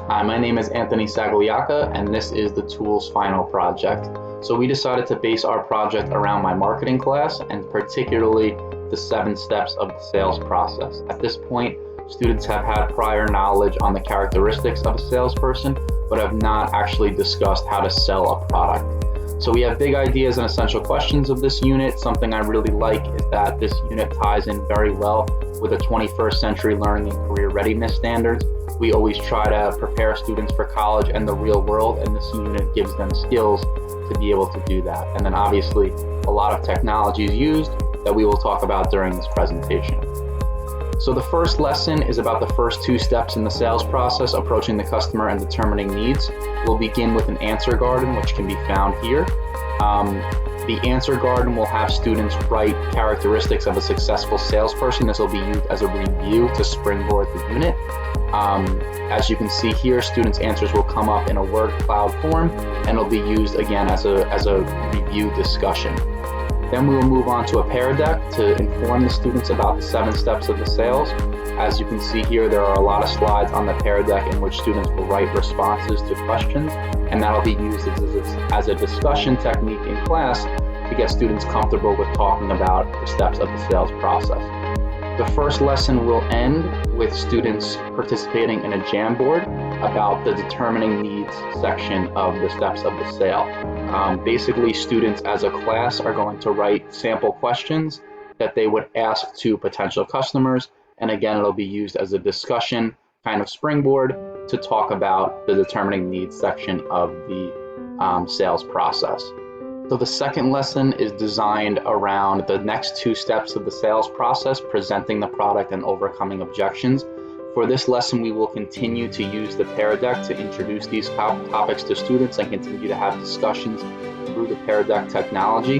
Hi, my name is Anthony Sagliaca, and this is the Tools final project. So we decided to base our project around my marketing class, and particularly the 7 steps of the sales process. At this point, students have had prior knowledge on the characteristics of a salesperson, but have not actually discussed how to sell a product. So we have big ideas and essential questions of this unit. Something I really like is that this unit ties in very well with the 21st century learning and career readiness standards. We always try to prepare students for college and the real world, and this unit gives them skills to be able to do that. And then obviously a lot of technology is used that we will talk about during this presentation. So the first lesson is about the first 2 steps in the sales process, approaching the customer and determining needs. We'll begin with an answer garden, which can be found here. The answer garden will have students write characteristics of a successful salesperson. This will be used as a review to springboard the unit. As you can see here, students' answers will come up in a word cloud form, and it'll be used again as a review discussion. Then we will move on to a Pear Deck to inform the students about the 7 steps of the sales. As you can see here, there are a lot of slides on the Pear Deck in which students will write responses to questions, and that'll be used as a discussion technique in class to get students comfortable with talking about the steps of the sales process. The first lesson will end with students participating in a Jamboard about the determining needs section of the steps of the sale. Basically, students as a class are going to write sample questions that they would ask to potential customers. And again, it'll be used as a discussion kind of springboard to talk about the determining needs section of the sales process. So the second lesson is designed around the next 2 steps of the sales process, presenting the product and overcoming objections. For this lesson, we will continue to use the Pear Deck to introduce these topics to students and continue to have discussions through the Pear Deck technology.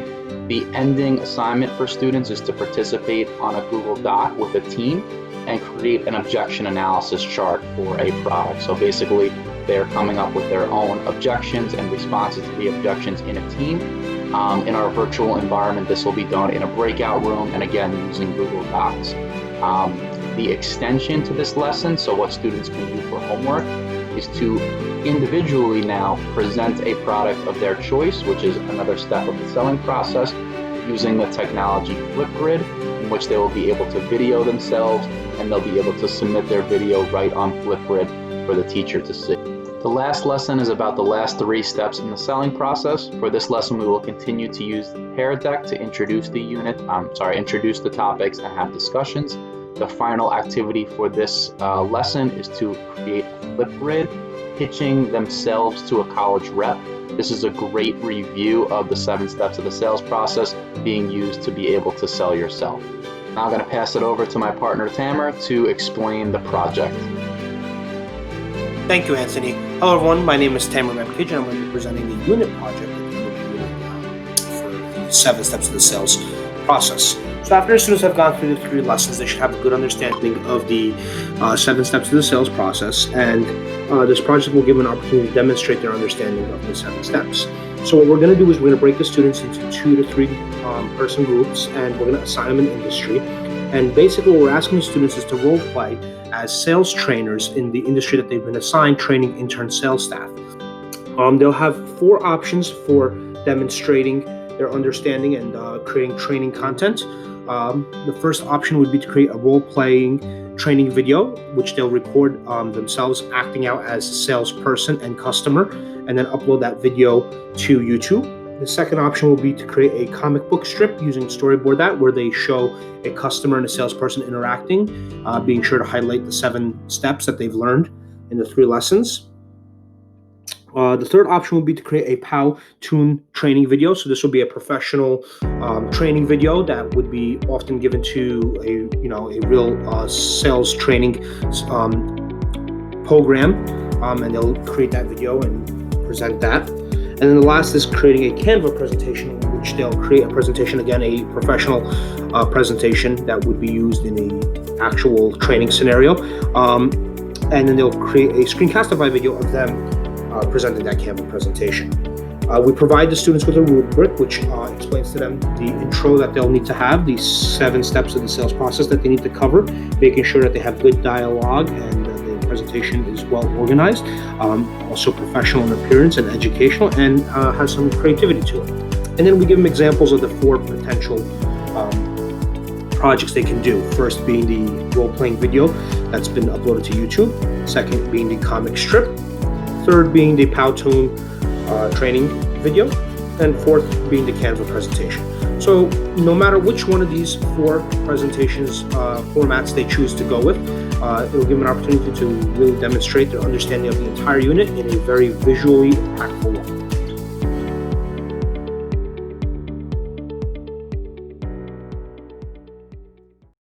The ending assignment for students is to participate on a Google Doc with a team and create an objection analysis chart for a product. So basically, they're coming up with their own objections and responses to the objections in a team. In our virtual environment, this will be done in a breakout room and again using Google Docs. The extension to this lesson, so what students can do for homework, is to individually now present a product of their choice, which is another step of the selling process, using the technology Flipgrid, in which they will be able to video themselves and they'll be able to submit their video right on Flipgrid for the teacher to see. The last lesson is about the last 3 steps in the selling process. For this lesson, we will continue to use the Pear Deck to introduce the topics and have discussions. The final activity for this lesson is to create a Flipgrid, pitching themselves to a college rep. This is a great review of the 7 steps of the sales process being used to be able to sell yourself. Now I'm going to pass it over to my partner Tamer to explain the project. Thank you, Anthony. Hello, everyone. My name is Tamer Memkij, and I'm going to be presenting the unit project for the 7 steps of the sales process. So after students have gone through the 3 lessons, they should have a good understanding of the 7 steps of the sales process, and this project will give them an opportunity to demonstrate their understanding of the 7 steps. So what we're going to do is we're going to break the students into 2 to 3 person groups, and we're going to assign them an industry. And basically what we're asking the students is to role play as sales trainers in the industry that they've been assigned, training intern sales staff. They'll have 4 options for demonstrating their understanding and creating training content. The first option would be to create a role-playing training video, which they'll record themselves acting out as a salesperson and customer, and then upload that video to YouTube. The second option will be to create a comic book strip using Storyboard That, where they show a customer and a salesperson interacting, being sure to highlight the 7 steps that they've learned in the 3 lessons. The third option will be to create a Powtoon training video. So this will be a professional training video that would be often given to a real sales training program, and they'll create that video and present that. And then the last is creating a Canva presentation, in which they'll create a presentation, again, a professional presentation that would be used in an actual training scenario. And then they'll create a Screencastify video of them presenting that Canva presentation. We provide the students with a rubric, which explains to them the intro that they'll need to have, the 7 steps of the sales process that they need to cover, making sure that they have good dialogue and presentation is well organized, also professional in appearance and educational, and has some creativity to it. And then we give them examples of the 4 potential projects they can do. First being the role-playing video that's been uploaded to YouTube. Second being the comic strip. Third being the Powtoon training video. And fourth being the Canva presentation. So no matter which one of these 4 presentations formats they choose to go with, it'll give them an opportunity to really demonstrate their understanding of the entire unit in a very visually impactful way.